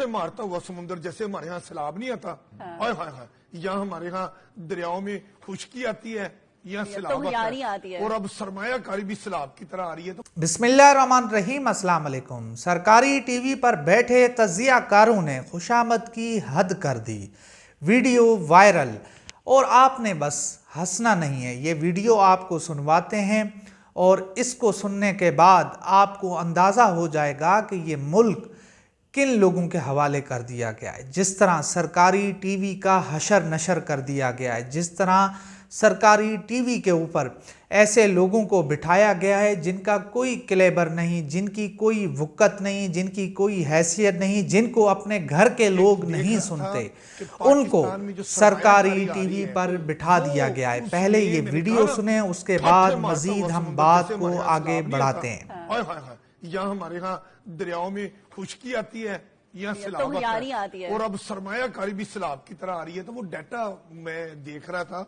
مارتا ہوا سمندر جیسے ہمارے ہاں سیلاب نہیں آتا، ہائے ہائے ہائے، یہاں ہمارے ہاں دریاؤں میں خشکی آتی ہے، یہاں سیلاب آتا ہے، اور اب سرمایہ کاری بھی سیلاب کی طرح آ رہی ہے۔ بسم اللہ الرحمن الرحیم۔ السلام علیکم۔ سرکاری ٹی وی پر بیٹھے تجزیہ کاروں نے خوشامد کی حد کر دی، ویڈیو وائرل، اور آپ نے بس ہنسنا نہیں ہے، یہ ویڈیو آپ کو سنواتے ہیں اور اس کو سننے کے بعد آپ کو اندازہ ہو جائے گا کہ یہ ملک کن لوگوں کے حوالے کر دیا گیا ہے۔ جس طرح سرکاری ٹی وی کا حشر نشر کر دیا گیا ہے، جس طرح سرکاری ٹی وی کے اوپر ایسے لوگوں کو بٹھایا گیا ہے جن کا کوئی کلیبر نہیں، جن کی کوئی وقت نہیں، جن کی کوئی حیثیت نہیں، جن کو اپنے گھر کے لوگ نہیں سنتے، ان کو سرکاری ٹی وی پر بٹھا دیا گیا ہے۔ پہلے یہ ویڈیو سنیں، اس کے بعد مزید ہم بات کو آگے بڑھاتے ہیں۔ یہاں ہمارے ہاں دریاؤں میں خشکی آتی ہے، یہاں سیلاب آتا ہے، اور اب سرمایہ کاری بھی سیلاب کی طرح آ رہی ہے۔ تو وہ ڈیٹا میں دیکھ رہا تھا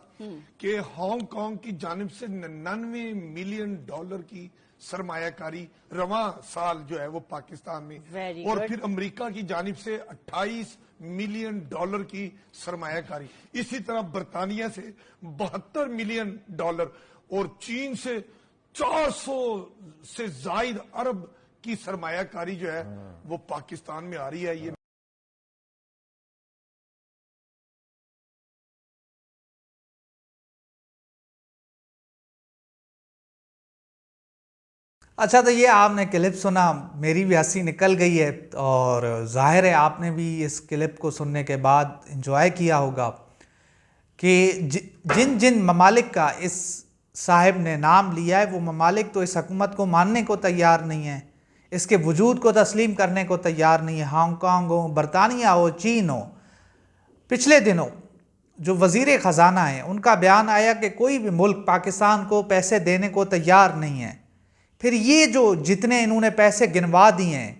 کہ ہانگ کانگ کی جانب سے 99 ملین ڈالر کی سرمایہ کاری رواں سال جو ہے وہ پاکستان میں، اور پھر امریکہ کی جانب سے 28 ملین ڈالر کی سرمایہ کاری، اسی طرح برطانیہ سے 72 ملین ڈالر، اور چین سے 400 سے زائد ارب کی سرمایہ کاری جو ہے وہ پاکستان میں آ رہی ہے۔ یہ اچھا، تو یہ آپ نے کلپ سنا، میری بھی ہنسی نکل گئی ہے، اور ظاہر ہے آپ نے بھی اس کلپ کو سننے کے بعد انجوائے کیا ہوگا کہ جن جن ممالک کا اس صاحب نے نام لیا ہے، وہ ممالک تو اس حکومت کو ماننے کو تیار نہیں ہیں، اس کے وجود کو تسلیم کرنے کو تیار نہیں ہے۔ ہانگ کانگ ہو، برطانیہ ہو، چین ہو۔ پچھلے دنوں جو وزیر خزانہ ہیں ان کا بیان آیا کہ کوئی بھی ملک پاکستان کو پیسے دینے کو تیار نہیں ہے۔ پھر یہ جو جتنے انہوں نے پیسے گنوا دیے ہیں،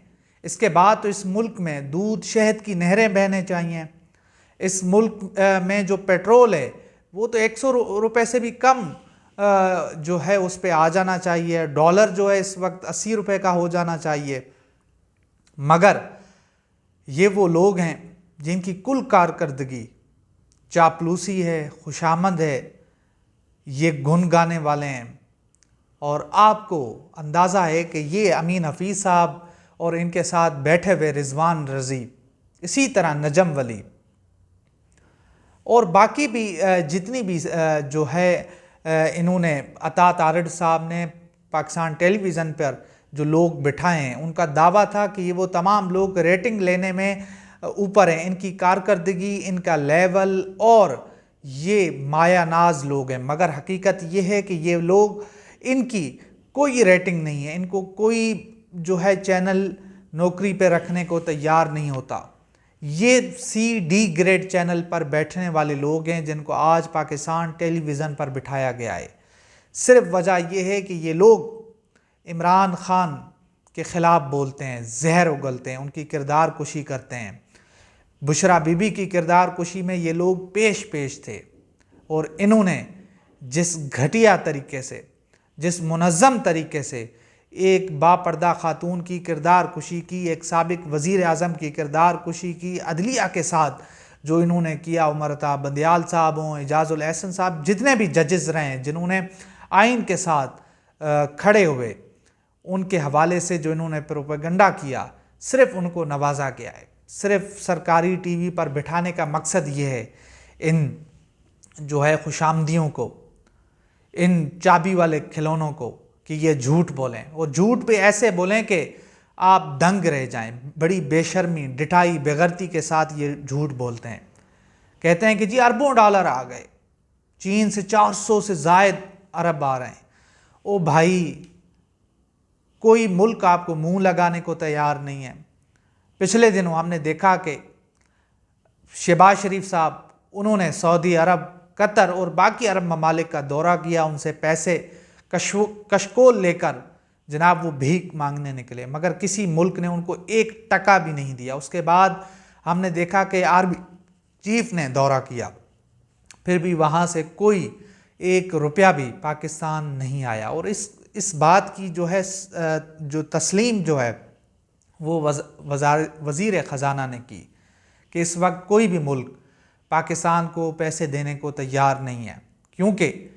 اس کے بعد تو اس ملک میں دودھ شہد کی نہریں بہنے چاہیے۔ اس ملک میں جو پیٹرول ہے وہ تو 100 روپے سے بھی کم جو ہے اس پہ آ جانا چاہیے، ڈالر جو ہے اس وقت 80 روپے کا ہو جانا چاہیے۔ مگر یہ وہ لوگ ہیں جن کی کل کارکردگی چاپلوسی ہے، خوشامد ہے، یہ گن گانے والے ہیں، اور آپ کو اندازہ ہے کہ یہ امین حفیظ صاحب اور ان کے ساتھ بیٹھے ہوئے رضوان رضی، اسی طرح نجم ولی اور باقی بھی جتنی بھی جو ہے انہوں نے عطا تارڑ صاحب نے پاکستان ٹیلی ویژن پر جو لوگ بٹھائے ہیں، ان کا دعویٰ تھا کہ یہ وہ تمام لوگ ریٹنگ لینے میں اوپر ہیں، ان کی کارکردگی، ان کا لیول، اور یہ مایا ناز لوگ ہیں۔ مگر حقیقت یہ ہے کہ یہ لوگ، ان کی کوئی ریٹنگ نہیں ہے، ان کو کوئی جو ہے چینل نوکری پہ رکھنے کو تیار نہیں ہوتا۔ یہ CD گریڈ چینل پر بیٹھنے والے لوگ ہیں جن کو آج پاکستان ٹیلی ویژن پر بٹھایا گیا ہے۔ صرف وجہ یہ ہے کہ یہ لوگ عمران خان کے خلاف بولتے ہیں، زہر اگلتے ہیں، ان کی کردار کشی کرتے ہیں۔ بشرا بی بی کی کردار کشی میں یہ لوگ پیش تھے، اور انہوں نے جس گھٹیا طریقے سے، جس منظم طریقے سے ایک باپردہ خاتون کی کردار کشی کی، ایک سابق وزیر اعظم کی کردار کشی کی، عدلیہ کے ساتھ جو انہوں نے کیا، عمر عطا بندیال صاحب ہوں، اعجاز الاحسن صاحب، جتنے بھی ججز رہے ہیں جنہوں نے آئین کے ساتھ کھڑے ہوئے، ان کے حوالے سے جو انہوں نے پروپیگنڈا کیا، صرف ان کو نوازا گیا ہے۔ صرف سرکاری ٹی وی پر بٹھانے کا مقصد یہ ہے ان جو ہے خوشامدیوں کو، ان چابی والے کھلونوں کو، کہ یہ جھوٹ بولیں، اور جھوٹ پہ ایسے بولیں کہ آپ دنگ رہ جائیں۔ بڑی بے شرمی، ڈٹائی، بےغیرتی کے ساتھ یہ جھوٹ بولتے ہیں۔ کہتے ہیں کہ جی اربوں ڈالر آ گئے، چین سے 400 سے زائد ارب آ رہے ہیں۔ او بھائی، کوئی ملک آپ کو منہ لگانے کو تیار نہیں ہے۔ پچھلے دنوں ہم نے دیکھا کہ شہباز شریف صاحب، انہوں نے سعودی عرب، قطر اور باقی عرب ممالک کا دورہ کیا، ان سے پیسے کشکول لے کر جناب وہ بھیک مانگنے نکلے، مگر کسی ملک نے ان کو 1 ٹکا بھی نہیں دیا۔ اس کے بعد ہم نے دیکھا کہ آرمی چیف نے دورہ کیا، پھر بھی وہاں سے کوئی 1 روپیہ بھی پاکستان نہیں آیا، اور اس بات کی جو ہے جو تسلیم جو ہے وہ وزیر خزانہ نے کی کہ اس وقت کوئی بھی ملک پاکستان کو پیسے دینے کو تیار نہیں ہے، کیونکہ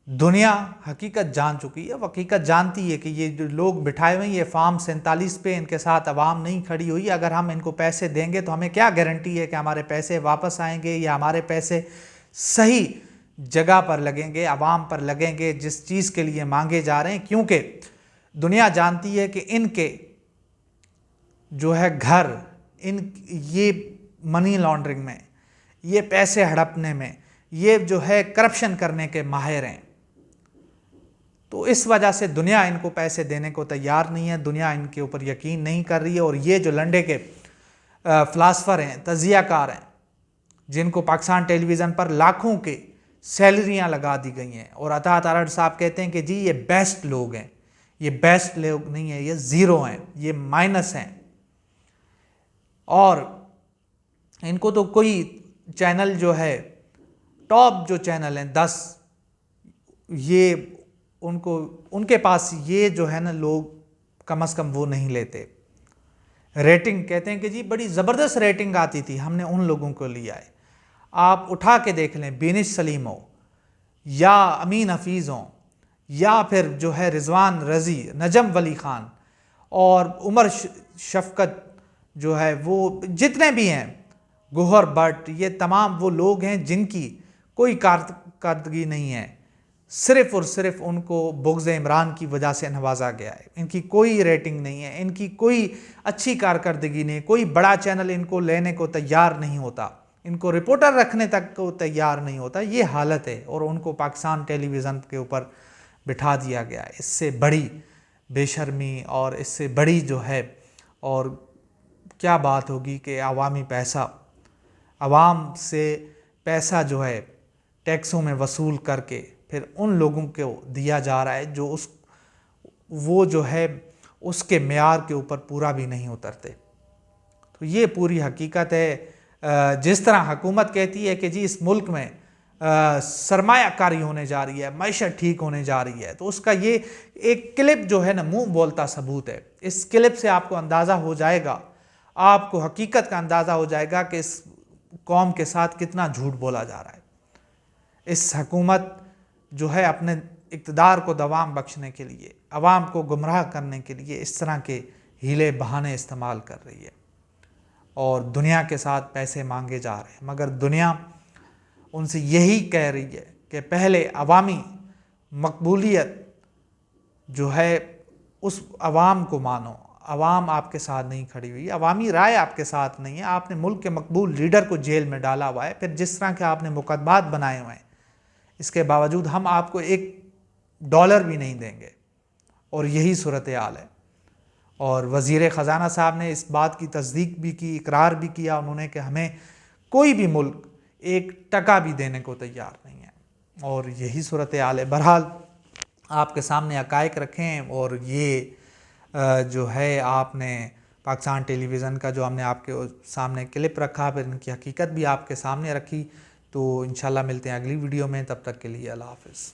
دنیا حقیقت جان چکی ہے، وہ حقیقت جانتی ہے کہ یہ جو لوگ بٹھائے ہوئے ہیں یہ فارم 47 پہ ان کے ساتھ عوام نہیں کھڑی ہوئی، اگر ہم ان کو پیسے دیں گے تو ہمیں کیا گارنٹی ہے کہ ہمارے پیسے واپس آئیں گے یا ہمارے پیسے صحیح جگہ پر لگیں گے، عوام پر لگیں گے جس چیز کے لیے مانگے جا رہے ہیں، کیونکہ دنیا جانتی ہے کہ ان کے جو ہے گھر یہ منی لانڈرنگ میں، یہ پیسے ہڑپنے میں، یہ جو ہے کرپشن کرنے کے ماہر ہیں، تو اس وجہ سے دنیا ان کو پیسے دینے کو تیار نہیں ہے، دنیا ان کے اوپر یقین نہیں کر رہی ہے، اور یہ جو لنڈے کے فلاسفر ہیں، تجزیہ کار ہیں، جن کو پاکستان ٹیلی ویژن پر لاکھوں کے سیلریاں لگا دی گئی ہیں، اور عطا تارڑ صاحب کہتے ہیں کہ جی یہ بیسٹ لوگ ہیں، یہ بیسٹ لوگ نہیں ہیں، یہ زیرو ہیں، یہ مائنس ہیں، اور ان کو تو کوئی چینل جو ہے ٹاپ جو چینل ہیں 10 یہ ان کے پاس یہ جو ہے نا لوگ کم از کم وہ نہیں لیتے، ریٹنگ کہتے ہیں کہ جی بڑی زبردست ریٹنگ آتی تھی، ہم نے ان لوگوں کو لیا ہے، آپ اٹھا کے دیکھ لیں، بینش سلیم ہو یا امین حفیظ ہوں یا پھر جو ہے رضوان رضی، نجم ولی خان اور عمر شفقت جو ہے، وہ جتنے بھی ہیں، گوہر بٹ، یہ تمام وہ لوگ ہیں جن کی کوئی کارکردگی نہیں ہے، صرف اور صرف ان کو بغض عمران کی وجہ سے نوازا گیا ہے، ان کی کوئی ریٹنگ نہیں ہے، ان کی کوئی اچھی کارکردگی نہیں، کوئی بڑا چینل ان کو لینے کو تیار نہیں ہوتا، ان کو رپورٹر رکھنے تک کو تیار نہیں ہوتا، یہ حالت ہے، اور ان کو پاکستان ٹیلی ویژن کے اوپر بٹھا دیا گیا ہے۔ اس سے بڑی بے شرمی اور اس سے بڑی جو ہے اور کیا بات ہوگی کہ عوامی پیسہ، عوام سے پیسہ جو ہے ٹیکسوں میں وصول کر کے پھر ان لوگوں کو دیا جا رہا ہے جو وہ جو ہے اس کے معیار کے اوپر پورا بھی نہیں اترتے۔ تو یہ پوری حقیقت ہے۔ جس طرح حکومت کہتی ہے کہ جی اس ملک میں سرمایہ کاری ہونے جا رہی ہے، معیشت ٹھیک ہونے جا رہی ہے، تو اس کا یہ ایک کلپ جو ہے نا منہ بولتا ثبوت ہے۔ اس کلپ سے آپ کو اندازہ ہو جائے گا، آپ کو حقیقت کا اندازہ ہو جائے گا کہ اس قوم کے ساتھ کتنا جھوٹ بولا جا رہا ہے۔ اس حکومت جو ہے اپنے اقتدار کو دوام بخشنے کے لیے، عوام کو گمراہ کرنے کے لیے اس طرح کے ہیلے بہانے استعمال کر رہی ہے، اور دنیا کے ساتھ پیسے مانگے جا رہے ہیں، مگر دنیا ان سے یہی کہہ رہی ہے کہ پہلے عوامی مقبولیت جو ہے اس عوام کو مانو، عوام آپ کے ساتھ نہیں کھڑی ہوئی، عوامی رائے آپ کے ساتھ نہیں ہے، آپ نے ملک کے مقبول لیڈر کو جیل میں ڈالا ہوا ہے، پھر جس طرح کے آپ نے مقدمات بنائے ہوئے ہیں، اس کے باوجود ہم آپ کو $1 بھی نہیں دیں گے، اور یہی صورتحال ہے۔ اور وزیر خزانہ صاحب نے اس بات کی تصدیق بھی کی، اقرار بھی کیا انہوں نے کہ ہمیں کوئی بھی ملک $1 بھی دینے کو تیار نہیں ہے، اور یہی صورتحال ہے۔ بہرحال آپ کے سامنے حقائق رکھیں، اور یہ جو ہے آپ نے پاکستان ٹیلی ویژن کا جو ہم نے آپ کے سامنے کلپ رکھا، پھر ان کی حقیقت بھی آپ کے سامنے رکھی، تو انشاءاللہ ملتے ہیں اگلی ویڈیو میں، تب تک کے لیے اللہ حافظ۔